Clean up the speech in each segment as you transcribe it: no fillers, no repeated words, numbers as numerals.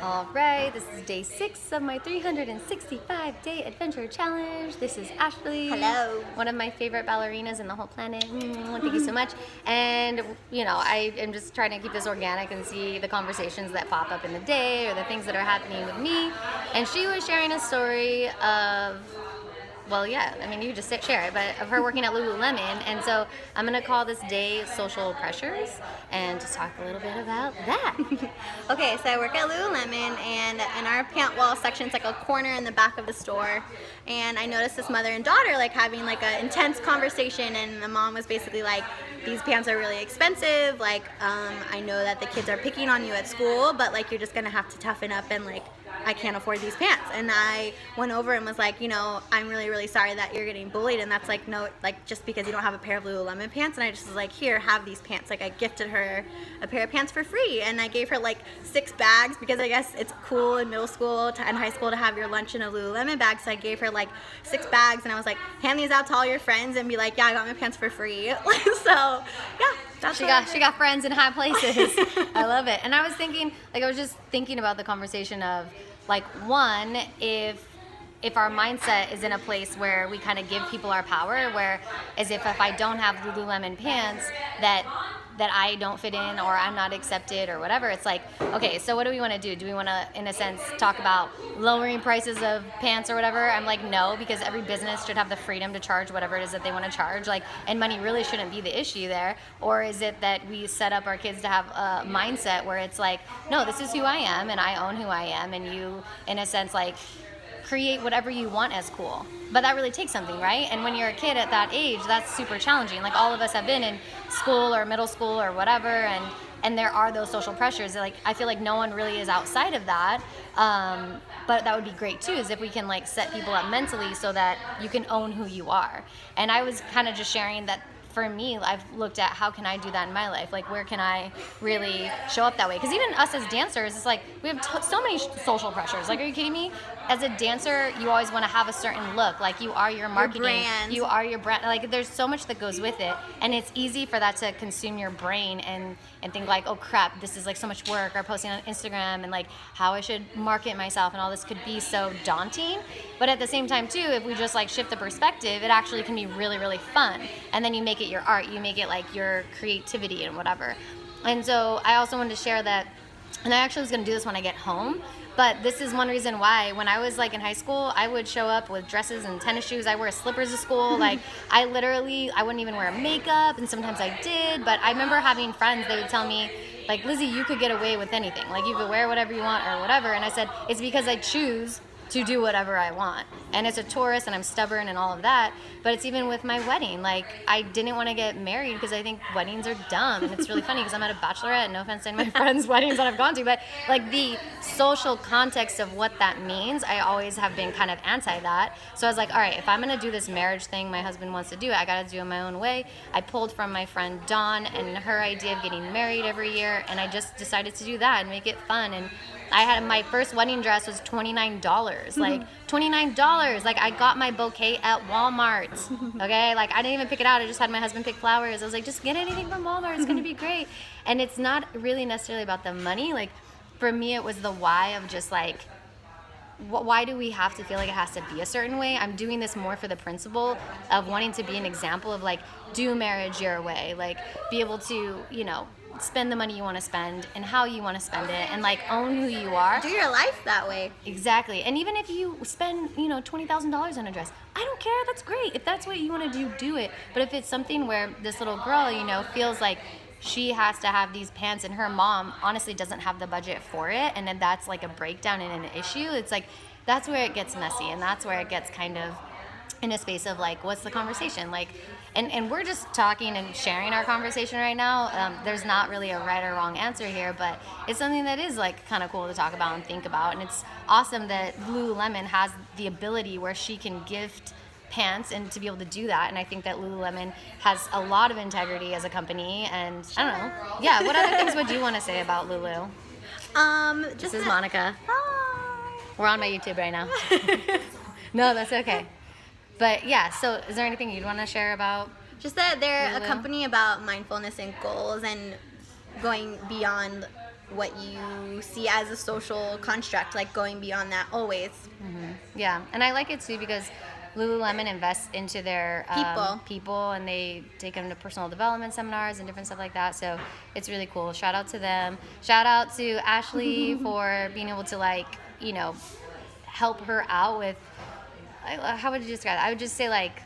All right, this is day 6 of my 365-day adventure challenge. This is Ashley. Hello. One of my favorite ballerinas in the whole planet. Thank you so much. And, I am just trying to keep this organic and see the conversations that pop up in the day or the things that are happening with me. And she was sharing a story of, well, yeah, I mean, you just share it, but of her working at Lulu Lemon. And so I'm going to call this day social pressures and just talk a little bit about that. Okay, so I work at Lulu Lemon, and in our pant wall section, it's like a corner in the back of the store. And I noticed this mother and daughter like having like an intense conversation, and the mom was basically like, "These pants are really expensive. Like, I know that the kids are picking on you at school, but like you're just gonna have to toughen up and like." I can't afford these pants. And I went over and was like, I'm really, really sorry that you're getting bullied. And that's like, no, like just because you don't have a pair of Lululemon pants. And I just was like, here, have these pants. Like I gifted her a pair of pants for free. And I gave her like 6 bags because I guess it's cool in middle school and high school to have your lunch in a Lululemon bag. So I gave her like 6 bags, and I was like, hand these out to all your friends and be like, yeah, I got my pants for free. So yeah. She got friends in high places. I love it. And I was just thinking about the conversation of like, one, if our mindset is in a place where we kind of give people our power, where as if I don't have Lululemon pants that I don't fit in or I'm not accepted or whatever, it's like, okay, so what do we want to do? Do we want to, in a sense, talk about lowering prices of pants or whatever? I'm like, no, because every business should have the freedom to charge whatever it is that they want to charge, like, and money really shouldn't be the issue there. Or is it that we set up our kids to have a mindset where it's like, no, this is who I am and I own who I am, and you, in a sense, like, create whatever you want as cool. But that really takes something, right? And when you're a kid at that age, that's super challenging. Like, all of us have been in school or middle school or whatever, and there are those social pressures. Like, I feel like no one really is outside of that. But that would be great too, is if we can like set people up mentally so that you can own who you are. And I was kind of just sharing that for me, I've looked at how can I do that in my life? Like, where can I really show up that way? Because even us as dancers, it's like we have so many social pressures. Like, are you kidding me? As a dancer, you always want to have a certain look. Like, you are your marketing. Your brand. You are your brand. Like, there's so much that goes with it. And it's easy for that to consume your brain and think like, oh crap, this is like so much work, or posting on Instagram and like how I should market myself and all this could be so daunting. But at the same time too, if we just like shift the perspective, it actually can be really, really fun. And then you make it your art, you make it like your creativity and whatever. And so I also wanted to share that, and I actually was going to do this when I get home, but this is one reason why when I was like in high school, I would show up with dresses and tennis shoes. I wear slippers to school. Like, I wouldn't even wear makeup, and sometimes I did. But I remember having friends, they would tell me, like, Lizzie, you could get away with anything. Like, you could wear whatever you want or whatever. And I said, it's because I choose to do whatever I want. And as a Taurus, and I'm stubborn and all of that, but it's even with my wedding. Like, I didn't want to get married because I think weddings are dumb. And it's really funny because I'm at a bachelorette, no offense to any of my friends' weddings that I've gone to, but like the social context of what that means, I always have been kind of anti that. So I was like, all right, if I'm going to do this marriage thing, my husband wants to do it, I got to do it my own way. I pulled from my friend Dawn and her idea of getting married every year, and I just decided to do that and make it fun. And I had my first wedding dress was $29. Like, $29. Like, I got my bouquet at Walmart. Okay? Like, I didn't even pick it out. I just had my husband pick flowers. I was like, just get anything from Walmart. It's going to be great. And it's not really necessarily about the money. Like, for me, it was the why of just like, why do we have to feel like it has to be a certain way? I'm doing this more for the principle of wanting to be an example of like, do marriage your way. Like, be able to, spend the money you want to spend and how you want to spend it, and like own who you are. Do your life that way. Exactly. And even if you spend, $20,000 on a dress, I don't care. That's great. If that's what you want to do it. But if it's something where this little girl, feels like she has to have these pants and her mom honestly doesn't have the budget for it, and then that's like a breakdown and an issue, it's like, that's where it gets messy, and that's where it gets kind of in a space of like, what's the conversation? Like, and we're just talking and sharing our conversation right now. There's not really a right or wrong answer here, but it's something that is like kind of cool to talk about and think about. And it's awesome that Lululemon has the ability where she can gift pants and to be able to do that. And I think that Lululemon has a lot of integrity as a company. And I don't know. Yeah. What other things would you want to say about Lulu? This is Monica. Hi. We're on my YouTube right now. No, that's okay. But yeah, so is there anything you'd want to share about? Just that they're Lulu? a company about mindfulness and goals and going beyond what you see as a social construct, like going beyond that always. Yeah, and I like it too because Lululemon invests into their people, and they take them to personal development seminars and different stuff like that. So it's really cool. Shout out to them. Shout out to Ashley for being able to, like, you know, help her out with, how would you describe it? I would just say, like,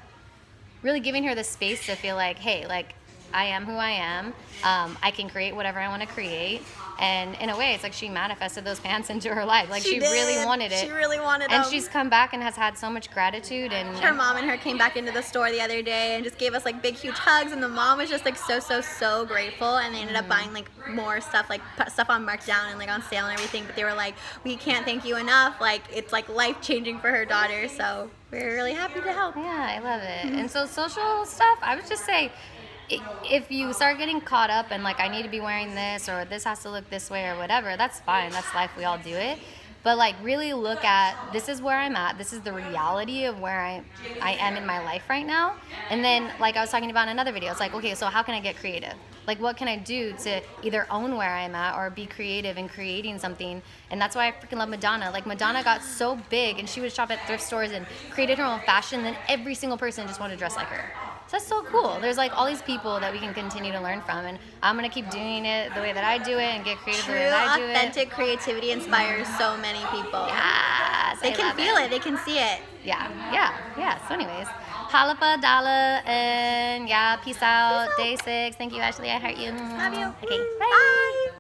really giving her the space to feel like, hey, like, I am who I am. I can create whatever I want to create. And in a way, it's like she manifested those pants into her life. Like, she really wanted it. She really wanted And them. she's come back and has had so much gratitude. And her mom and her came back into the store the other day and just gave us like big, huge hugs. And the mom was just like so grateful. And they ended up buying like more stuff, like stuff on markdown and like on sale and everything. But they were like, we can't thank you enough. Like, it's like life changing for her daughter. So we're really happy to help. Yeah, I love it. And so social stuff, I would just say, if you start getting caught up in, like, I need to be wearing this, or this has to look this way, or whatever, that's fine. That's life. We all do it. But, like, really look at, this is where I'm at. This is the reality of where I am in my life right now. And then, like I was talking about in another video, it's like, okay, so how can I get creative? Like, what can I do to either own where I'm at or be creative in creating something? And that's why I freaking love Madonna. Like, Madonna got so big, and she would shop at thrift stores and created her own fashion, then every single person just wanted to dress like her. So that's so cool. There's, like, all these people that we can continue to learn from, and I'm going to keep doing it the way that I do it and get creative the way that I do it. True, authentic creativity inspires so many people. Yes, They can feel it. They can see it. Yeah. So anyways, Halafa, Dala, and yeah, peace out. Day 6. Thank you, Ashley. I heart you. Love you. Okay, Bye.